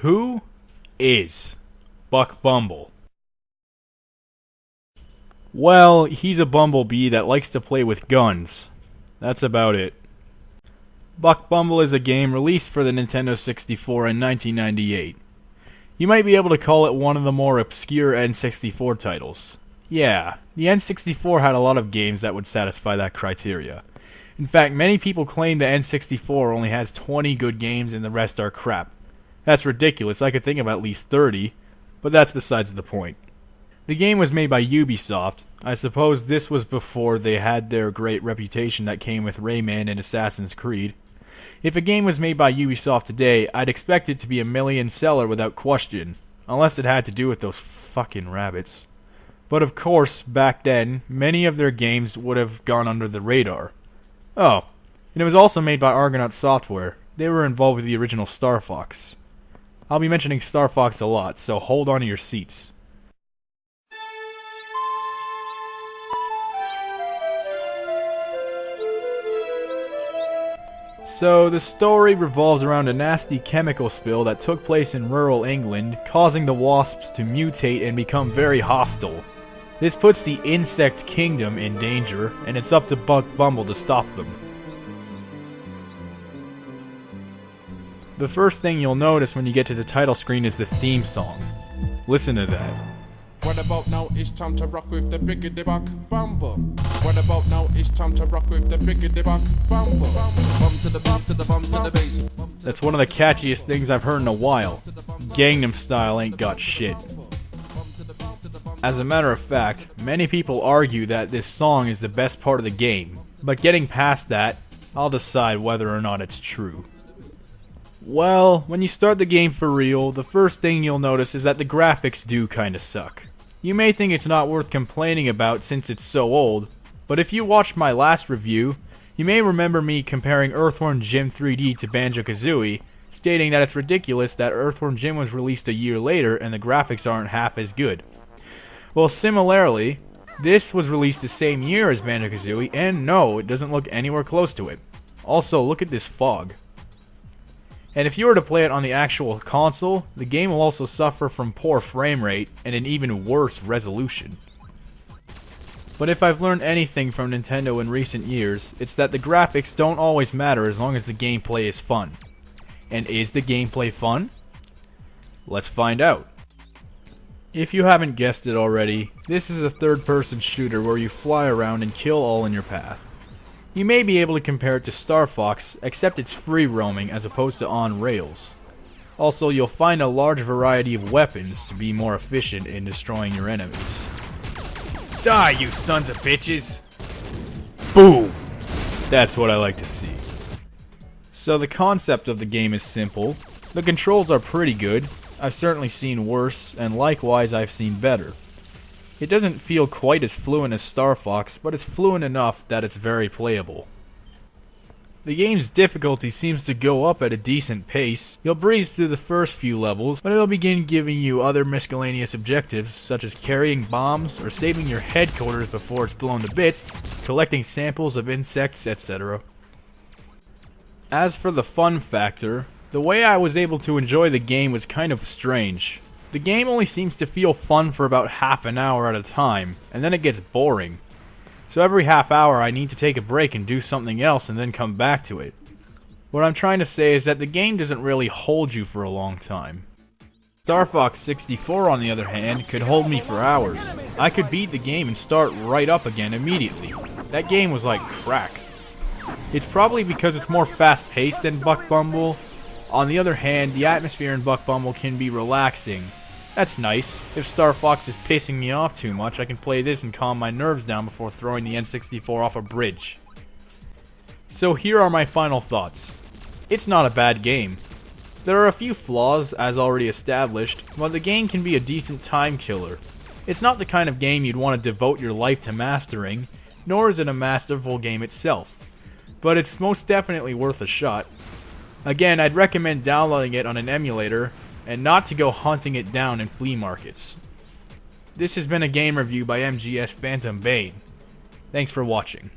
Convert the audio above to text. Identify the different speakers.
Speaker 1: Who is Buck Bumble? Well, he's a bumblebee that likes to play with guns. That's about it. Buck Bumble is a game released for the Nintendo 64 in 1998. You might be able to call it one of the more obscure N64 titles. Yeah, the N64 had a lot of games that would satisfy that criteria. In fact, many people claim the N64 only has 20 good games and the rest are crap. That's ridiculous. I could think of at least 30, but that's besides the point. The game was made by Ubisoft. I suppose this was before they had their great reputation that came with Rayman and Assassin's Creed. If a game was made by Ubisoft today, I'd expect it to be a million seller without question, unless it had to do with those fucking rabbits. But of course, back then, many of their games would have gone under the radar. Oh, and it was also made by Argonaut Software. They were involved with the original Star Fox. I'll be mentioning Star Fox a lot, so hold on to your seats. So, the story revolves around a nasty chemical spill that took place in rural England, causing the wasps to mutate and become very hostile. This puts the insect kingdom in danger, and it's up to Buck Bumble to stop them. The first thing you'll notice when you get to the title screen is the theme song. Listen to that.
Speaker 2: What about now? It's time to rock with the biggity Buck Bumble. What about now? It's time to rock with the biggity Buck Bumble. Bum to the bump to the bump to the bass.
Speaker 1: That's one of the catchiest things I've heard in a while. Gangnam Style ain't got shit. As a matter of fact, many people argue that this song is the best part of the game, but getting past that, I'll decide whether or not it's true. Well, when you start the game for real, the first thing you'll notice is that the graphics do kinda suck. You may think it's not worth complaining about since it's so old, but if you watched my last review, you may remember me comparing Earthworm Jim 3D to Banjo-Kazooie, stating that it's ridiculous that Earthworm Jim was released a year later and the graphics aren't half as good. Well, similarly, this was released the same year as Banjo-Kazooie, and no, it doesn't look anywhere close to it. Also, look at this fog. And if you were to play it on the actual console, the game will also suffer from poor frame rate and an even worse resolution. But if I've learned anything from Nintendo in recent years, it's that the graphics don't always matter as long as the gameplay is fun. And is the gameplay fun? Let's find out. If you haven't guessed it already, this is a third-person shooter where you fly around and kill all in your path. You may be able to compare it to Star Fox, except it's free roaming as opposed to on rails. Also, you'll find a large variety of weapons to be more efficient in destroying your enemies. Die, you sons of bitches! Boom! That's what I like to see. So the concept of the game is simple. The controls are pretty good. I've certainly seen worse, and likewise I've seen better. It doesn't feel quite as fluent as Star Fox, but it's fluent enough that it's very playable. The game's difficulty seems to go up at a decent pace. You'll breeze through the first few levels, but it'll begin giving you other miscellaneous objectives, such as carrying bombs, or saving your headquarters before it's blown to bits, collecting samples of insects, etc. As for the fun factor, the way I was able to enjoy the game was kind of strange. The game only seems to feel fun for about half an hour at a time, and then it gets boring. So every half hour I need to take a break and do something else and then come back to it. What I'm trying to say is that the game doesn't really hold you for a long time. Star Fox 64, on the other hand, could hold me for hours. I could beat the game and start right up again immediately. That game was like crack. It's probably because it's more fast-paced than Buck Bumble. On the other hand, the atmosphere in Buck Bumble can be relaxing. That's nice. If Star Fox is pissing me off too much, I can play this and calm my nerves down before throwing the N64 off a bridge. So here are my final thoughts. It's not a bad game. There are a few flaws, as already established, but the game can be a decent time killer. It's not the kind of game you'd want to devote your life to mastering, nor is it a masterful game itself. But it's most definitely worth a shot. Again, I'd recommend downloading it on an emulator, and not to go hunting it down in flea markets. This has been a game review by MGS Phantom Bane. Thanks for watching.